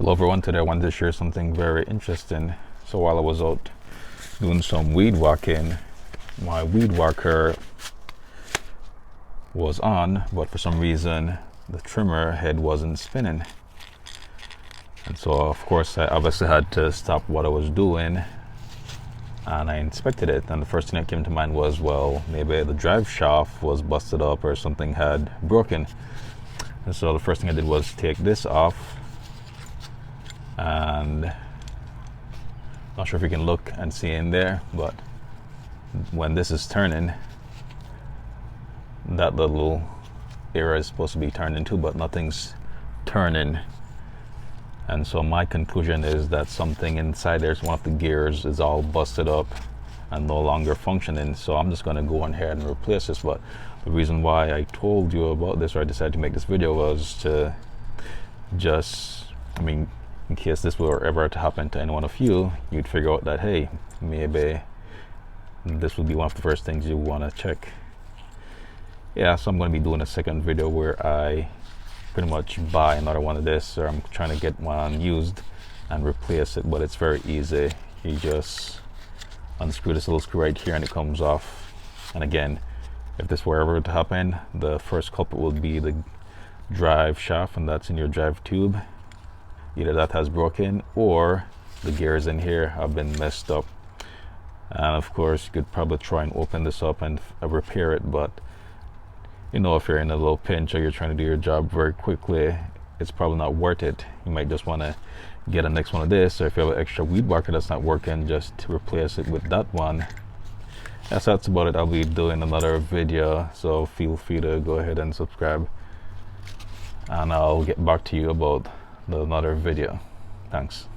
Hello everyone, today I wanted to share something very interesting. So while I was out doing some weed whacking, my weed whacker was on, but for some reason the trimmer head wasn't spinning. And so of course I obviously had to stop what I was doing and I inspected it, and the first thing that came to mind was, well, maybe the drive shaft was busted up or something had broken. And so the first thing I did was take this off, and not sure if you can look and see in there, but when this is turning, that little area is supposed to be turned into, but nothing's turning. And so my conclusion is that something inside there's one of the gears is all busted up and no longer functioning. So I'm just going to go on ahead and replace this. But the reason why I told you about this, or I decided to make this video, was to just, in case this were ever to happen to any one of you, you'd figure out that, hey, maybe this would be one of the first things you want to check. Yeah, so I'm going to be doing a second video where I pretty much buy another one of this, or I'm trying to get one used and replace it, but it's very easy. You just unscrew this little screw right here and it comes off. And again, if this were ever to happen, the first culprit will be the drive shaft, and that's in your drive tube. Either that has broken or the gears in here have been messed up. And of course you could probably try and open this up and repair it, but you know, if you're in a little pinch or you're trying to do your job very quickly, it's probably not worth it. You might just want to get a next one of this, or if you have an extra weed whacker that's not working, just to replace it with that one. Yes, that's about it. I'll be doing another video, so feel free to go ahead and subscribe, and I'll get back to you about another video. Thanks.